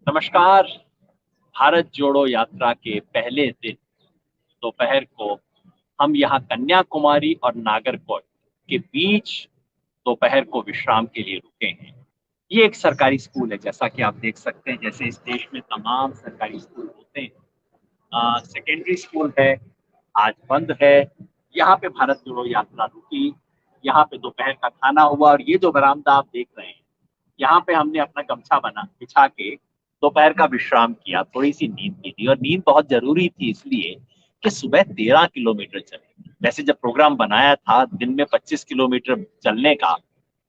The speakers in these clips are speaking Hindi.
नमस्कार। भारत जोड़ो यात्रा के पहले दिन दोपहर को हम यहाँ कन्याकुमारी और नागरकोइल के बीच दोपहर को विश्राम के लिए रुके हैं। ये एक सरकारी स्कूल है, जैसा कि आप देख सकते हैं। जैसे इस देश में तमाम सरकारी स्कूल होते हैं, सेकेंडरी स्कूल है, आज बंद है। यहाँ पे भारत जोड़ो यात्रा रुकी, यहाँ पे दोपहर का खाना हुआ, और ये जो बरामदा आप देख रहे हैं, यहाँ पे हमने अपना गमछा बना बिछा के दोपहर का विश्राम किया, थोड़ी सी नींद की थी। और नींद बहुत जरूरी थी, इसलिए कि सुबह 13 किलोमीटर चले। वैसे जब प्रोग्राम बनाया था दिन में 25 किलोमीटर चलने का,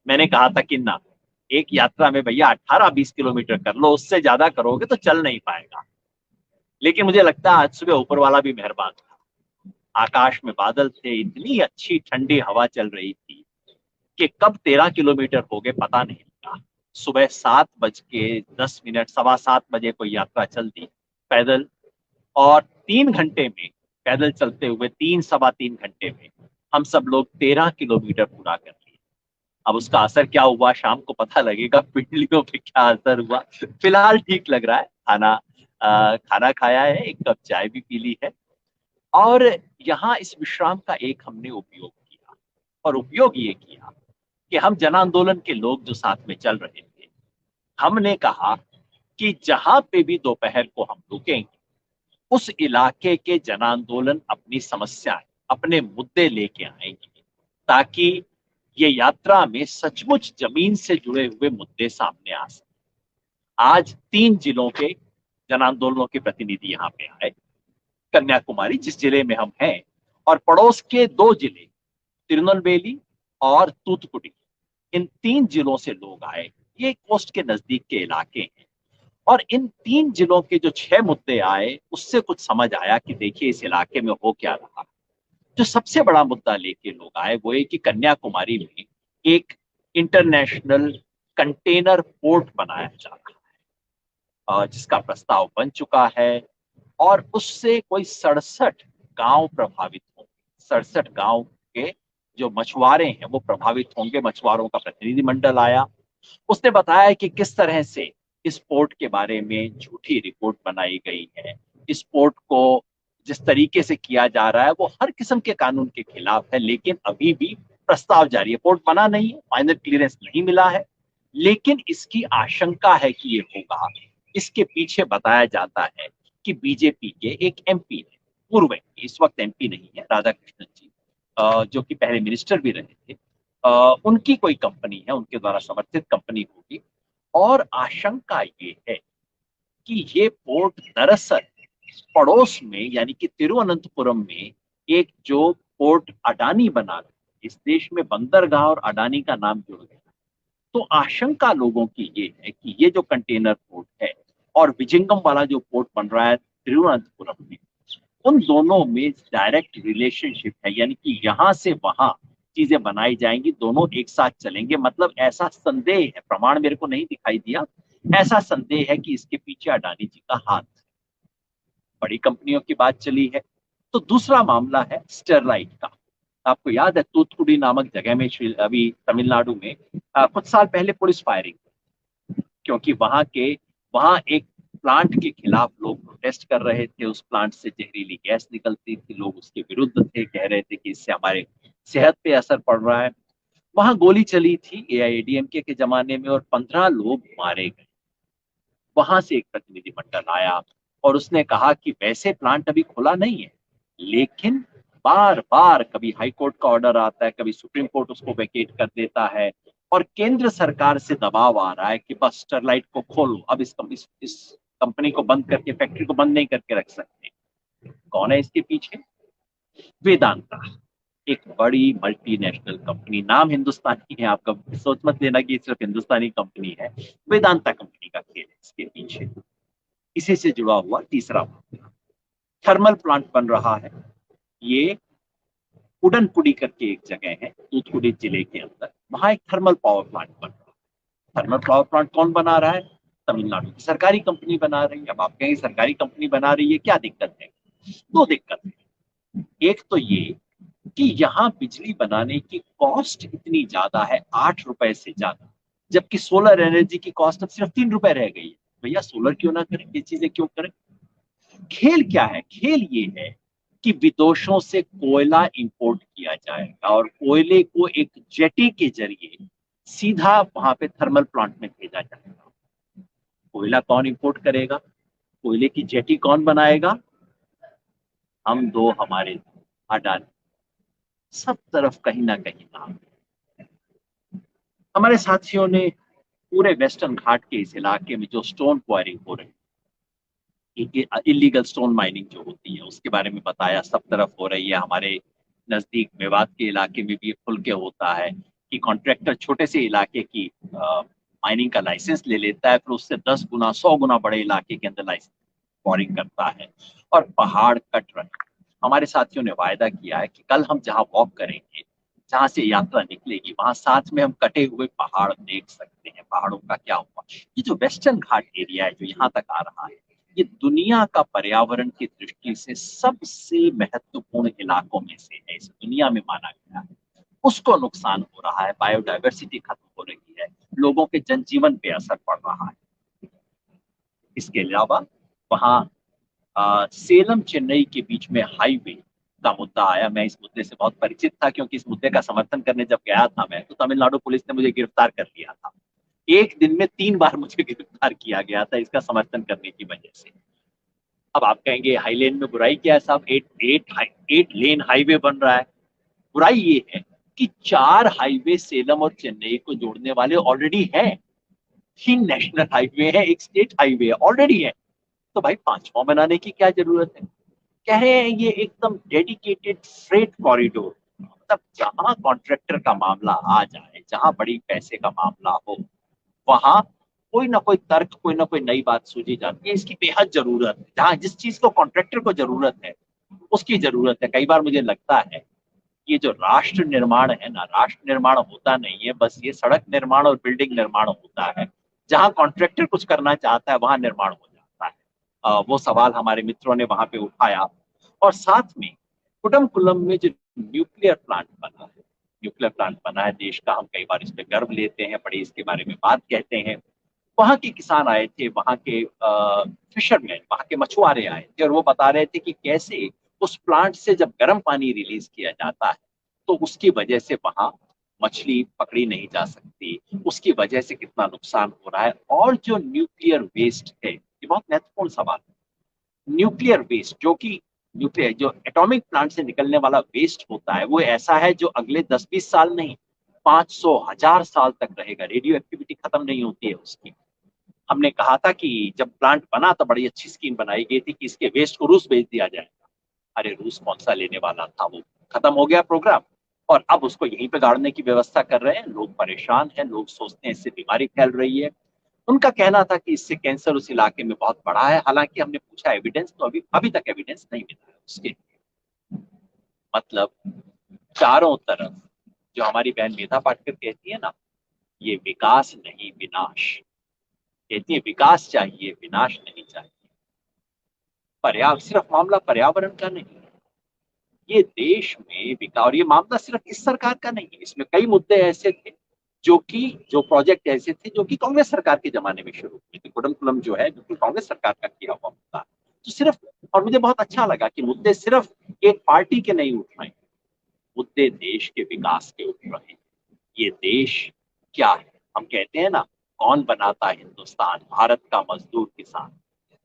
मैंने कहा था कि ना, एक यात्रा में भैया 18-20 किलोमीटर कर लो, उससे ज्यादा करोगे तो चल नहीं पाएगा। लेकिन मुझे लगता है आज सुबह ऊपर वाला भी मेहरबान था। आकाश में बादल थे, इतनी अच्छी ठंडी हवा चल रही थी कि कब 13 किलोमीटर हो गए पता नहीं लगा। सुबह 7:10, 7:15 कोई यात्रा चल दी पैदल, और 3 घंटे में, पैदल चलते हुए 3 सवा 3 घंटे में हम सब लोग 13 किलोमीटर पूरा कर लिए। अब उसका असर क्या हुआ शाम को पता लगेगा, पिंडलियों पे क्या असर हुआ। फिलहाल ठीक लग रहा है। खाना खाया है, एक कप चाय भी पी ली है। और यहाँ इस विश्राम का एक हमने उपयोग किया, और उपयोग ये किया कि हम जन आंदोलन के लोग जो साथ में चल रहे थे, हमने कहा कि जहां पे भी दोपहर को हम रुकेंगे, उस इलाके के जन आंदोलन अपनी समस्याएं, अपने मुद्दे लेके आएंगे, ताकि ये यात्रा में सचमुच जमीन से जुड़े हुए मुद्दे सामने आ सके। आज 3 जिलों के जन आंदोलनों के प्रतिनिधि यहाँ पे आए। कन्याकुमारी, जिस जिले में हम हैं, और पड़ोस के 2 जिले, तिरुनेलवेली और तूतुकुड़ी, इन 3 जिलों से लोग आए। ये कोस्ट के नजदीक के इलाके हैं। और इन 3 जिलों के जो 6 मुद्दे आए, उससे कुछ समझ आया कि देखिए इस इलाके में हो क्या रहा। जो सबसे बड़ा मुद्दा लेके लोग आए वो है कि कन्याकुमारी में एक इंटरनेशनल कंटेनर पोर्ट बनाया जा रहा है, जिसका प्रस्ताव बन चुका है। और उससे कोई 67 गांव प्रभावित होंगे। 67 गांव के जो मछुआरे हैं वो प्रभावित होंगे। मछुआरों का प्रतिनिधिमंडल आया, उसने बताया कि किस तरह से इस पोर्ट के बारे में झूठी रिपोर्ट बनाई गई है। इस पोर्ट को जिस तरीके से किया जा रहा है वो हर किस्म के कानून के खिलाफ है। लेकिन अभी भी प्रस्ताव जारी है, पोर्ट बना नहीं है, फाइनल क्लियरेंस नहीं मिला है। लेकिन इसकी आशंका है कि ये होगा। इसके पीछे बताया जाता है कि बीजेपी के एक एमपी है, पूर्व एमपी, इस वक्त एमपी नहीं है, राधाकृष्णन जी, जो कि पहले मिनिस्टर भी रहे थे। उनकी कोई कंपनी है, उनके द्वारा समर्थित कंपनी होगी। और आशंका ये है कि ये पोर्ट दरअसल पड़ोस में, यानी कि तिरुवनंतपुरम में, एक जो पोर्ट अडानी बना रहे, इस देश में बंदरगाह और अडानी का नाम जुड़ गया। तो आशंका लोगों की ये है कि ये जो कंटेनर पोर्ट है और विजिंगम वाला जो पोर्ट बन रहा है तिरुवनंतपुरम में, उन दोनों में डायरेक्ट रिलेशनशिप है। यानी कि यहाँ से वहां चीजें बनाई जाएंगी, दोनों एक साथ चलेंगे। मतलब ऐसा संदेह है, प्रमाण मेरे को नहीं दिखाई दिया, ऐसा संदेह है कि इसके पीछे अडानी जी का हाथ है। बड़ी कंपनियों की बात चली है। तो दूसरा मामला है स्टेरलाइट का। आपको याद है तूतुकुड़ी नामक जगह में, अभी तमिलनाडु में, कुछ साल पहले पुलिस फायरिंग, क्योंकि वहां एक प्लांट के खिलाफ लोग प्रोटेस्ट कर रहे थे। उस प्लांट से जहरीली गैस निकलती थी, लोग उसके विरुद्ध थे, कह रहे थे कि इससे हमारे सेहत पे असर पड़ रहा है। वहां गोली चली थी एआईएडीएमके के जमाने में, और 15 लोग मारे गए। वहां से एक प्रतिनिधिमंडल आया और उसने कहा कि वैसे प्लांट अभी खुला नहीं है, लेकिन बार बार कभी हाई कोर्ट का ऑर्डर आता है, कभी सुप्रीम कोर्ट उसको वेकेट कर देता है, और केंद्र सरकार से दबाव आ रहा है कि बस स्टरलाइट को खोलो। अब इस कंपनी को बंद करके, फैक्ट्री को बंद नहीं करके रख सकते। कौन है इसके पीछे? वेदांता, एक बड़ी मल्टीनेशनल कंपनी। नाम हिंदुस्तानी है, आपका सोच मत लेना कि सिर्फ हिंदुस्तानी कंपनी है। वेदांता कंपनी का खेल है इसके पीछे। इसी से जुड़ा हुआ तीसरा मामला, थर्मल प्लांट बन रहा है। ये उडनपुड़ी करके एक जगह है तूतुकुड़ी जिले के अंदर, वहां एक थर्मल पावर प्लांट बन रहा है। थर्मल पावर प्लांट कौन बना रहा है? तमिलनाडु की सरकारी कंपनी बना रही है। अब आप कहेंगे सरकारी कंपनी बना रही है, क्या दिक्कत है? दो दिक्कत है। एक तो ये कि यहाँ बिजली बनाने की कॉस्ट इतनी ज्यादा है, 8 रुपए से ज्यादा, जबकि सोलर एनर्जी की कॉस्ट अब सिर्फ 3 रुपए रह गई है। भैया सोलर क्यों ना करें, ये चीजें क्यों करें। खेल क्या है, खेल ये है कि विदेशों से कोयला इंपोर्ट किया जाएगा और कोयले को एक जेटी के जरिए सीधा वहां पे थर्मल प्लांट में भेजा जाएगा। कोयला कौन इंपोर्ट करेगा, कोयले की जेटी कौन बनाएगा, हम दो, हमारे दो, अडानी। सब तरफ कहीं ना कहीं नाम। हमारे साथियों ने पूरे वेस्टर्न घाट के इस इलाके में जो स्टोन क्वायरिंग हो रही है, इलीगल स्टोन माइनिंग जो होती है, उसके बारे में बताया। सब तरफ हो रही है, हमारे नजदीक मेवात के इलाके में भी खुल के होता है कि कॉन्ट्रैक्टर छोटे से इलाके की माइनिंग का लाइसेंस ले लेता है, फिर उससे 10 गुना 100 गुना बड़े इलाके के अंदर लाइसेंस बोरिंग करता है और पहाड़ कट रहे हैं। हमारे साथियों ने वायदा किया है कि कल हम जहाँ वॉक करेंगे, जहां से यात्रा निकलेगी, वहां साथ में हम कटे हुए पहाड़ देख सकते हैं, पहाड़ों का क्या हुआ। ये जो वेस्टर्न घाट एरिया है जो यहाँ तक आ रहा है, ये दुनिया का पर्यावरण की दृष्टि से सबसे महत्वपूर्ण इलाकों में से है, इस दुनिया में माना गया है। उसको नुकसान हो रहा है, बायोडायवर्सिटी खत्म हो रही है, लोगों के जनजीवन पे असर पड़ रहा है। इसके अलावा वहाँ सेलम चेन्नई के बीच में हाईवे का मुद्दा आया। मैं इस मुद्दे से बहुत परिचित था, क्योंकि इस मुद्दे का समर्थन करने जब गया था मैं, तो तमिलनाडु पुलिस ने मुझे गिरफ्तार कर लिया था। एक दिन में 3 बार मुझे गिरफ्तार किया गया था इसका समर्थन करने की वजह से। अब आप कहेंगे हाई लेन में बुराई क्या है साहब, 8 लेन हाईवे बन रहा है। बुराई ये है कि 4 हाईवे सेलम और चेन्नई को जोड़ने वाले ऑलरेडी है। 3 नेशनल हाईवे है, एक स्टेट हाईवे ऑलरेडी है। तो भाई 5वां बनाने की क्या जरूरत है। कह रहे हैं ये एकदम डेडिकेटेड फ्रेट कॉरिडोर, मतलब जहां कॉन्ट्रैक्टर का मामला आ जाए, जहां बड़ी पैसे का मामला हो, वहां कोई ना कोई तर्क, कोई ना कोई नई बात सूझी जाती है। इसकी बेहद जरूरत है, जहां जिस चीज को कॉन्ट्रैक्टर को जरूरत है उसकी जरूरत है। कई बार मुझे लगता है ये जो राष्ट्र निर्माण है ना, राष्ट्र निर्माण होता नहीं है, बस ये सड़क निर्माण और बिल्डिंग निर्माण होता है। जहां कॉन्ट्रैक्टर कुछ करना चाहता है वहां निर्माण हो जाता है। वो सवाल हमारे मित्रों ने वहां पे उठाया। और साथ में कुडमकुलम में जो न्यूक्लियर प्लांट बना है, न्यूक्लियर प्लांट बना है देश का, हम कई बार इस पे गर्व लेते हैं, बड़े इसके बारे में बात कहते हैं। वहां के किसान आए थे, वहां के फिशरमैन, वहां के मछुआरे आए थे, और वो बता रहे थे कि कैसे उस प्लांट से जब गर्म पानी रिलीज किया जाता है तो उसकी वजह से वहां मछली पकड़ी नहीं जा सकती, उसकी वजह से कितना नुकसान हो रहा है। और जो न्यूक्लियर वेस्ट है, ये बहुत महत्वपूर्ण सवाल है। न्यूक्लियर वेस्ट जो कि न्यूक्लियर जो एटॉमिक प्लांट से निकलने वाला वेस्ट होता है, वो ऐसा है जो अगले 10-20 साल नहीं, 500-1000 साल तक रहेगा। रेडियो एक्टिविटी खत्म नहीं होती है उसकी। हमने कहा था कि जब प्लांट बना तो बड़ी अच्छी स्कीम बनाई गई थी कि इसके वेस्ट को रूस भेज दिया जाएगा। अरे रूस कौन सा लेने वाला था, वो खत्म हो गया प्रोग्राम। और अब उसको यहीं पे गाड़ने की व्यवस्था कर रहे हैं। लोग परेशान हैं, लोग सोचते हैं इससे बीमारी फैल रही है। उनका कहना था कि इससे कैंसर उस इलाके में बहुत बड़ा है। हालांकि हमने पूछा एविडेंस, तो अभी अभी तक एविडेंस नहीं मिला है उसके। मतलब चारों तरफ जो हमारी बहन मेधा पाटकर कहती है ना, ये विकास नहीं विनाश। कहती है विकास चाहिए, विनाश नहीं चाहिए। पर्यावरण सिर्फ मामला पर्यावरण का नहीं है, ये देश में विकास, और ये मामला सिर्फ इस सरकार का नहीं है। इसमें कई मुद्दे ऐसे थे जो प्रोजेक्ट ऐसे थे जो कि कांग्रेस सरकार के जमाने में शुरू हुए थे। कुडमकुलम जो है बिल्कुल कांग्रेस सरकार का किया हुआ मुद्दा। तो सिर्फ, और मुझे बहुत अच्छा लगा कि मुद्दे सिर्फ एक पार्टी के नहीं उठ रहे, मुद्दे देश के विकास के उठ रहे हैं। ये देश क्या है, हम कहते हैं ना, कौन बनाता है हिंदुस्तान, भारत का मजदूर किसान।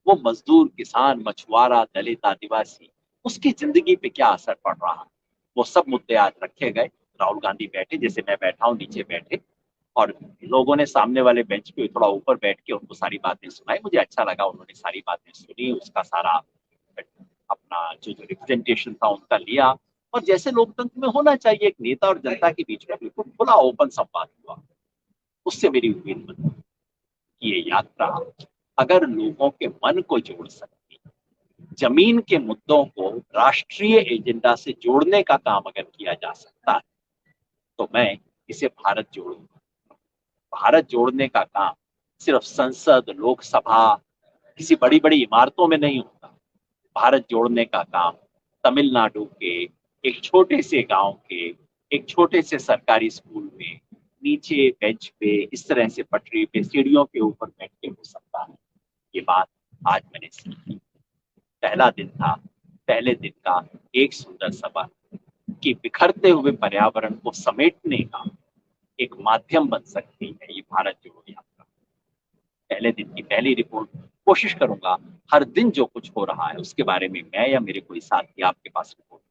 वो मजदूर किसान, मछुआरा, दलित, आदिवासी, उसकी जिंदगी पे क्या असर पड़ रहा है, वो सब मुद्दे आज रखे गए। राहुल गांधी बैठे, जैसे मैं बैठा हूँ नीचे बैठे, और लोगों ने सामने वाले बेंच पे थोड़ा ऊपर बैठ के उनको सारी बातें सुनाई। मुझे अच्छा लगा, उन्होंने सारी बातें सुनी, उसका सारा अपना जो रिप्रेजेंटेशन था उनका लिया। और जैसे लोकतंत्र में होना चाहिए, एक नेता और जनता के बीच में बिल्कुल खुला ओपन संवाद हुआ। उससे मेरी उम्मीद बनी कि ये यात्रा अगर लोगों के मन को जोड़ सकती, जमीन के मुद्दों को राष्ट्रीय एजेंडा से जोड़ने का काम अगर किया जा सकता है, तो मैं इसे भारत जोड़ूंगा। भारत जोड़ने का काम सिर्फ संसद, लोकसभा, किसी बड़ी बड़ी इमारतों में नहीं होता। भारत जोड़ने का काम तमिलनाडु के एक छोटे से गांव के एक छोटे से सरकारी स्कूल में नीचे बेंच पे, इस तरह से पटरी पे सीढ़ियों के ऊपर बैठ के हो सकता है। ये बात आज मैंने सीखी। पहला दिन था, पहले दिन का एक सुंदर सफर कि बिखरते हुए पर्यावरण को समेटने का एक माध्यम बन सकती है ये भारत जोड़ो यात्रा। पहले दिन की पहली रिपोर्ट कोशिश करूंगा हर दिन जो कुछ हो रहा है उसके बारे में मैं या मेरे कोई साथी आपके पास रिपोर्ट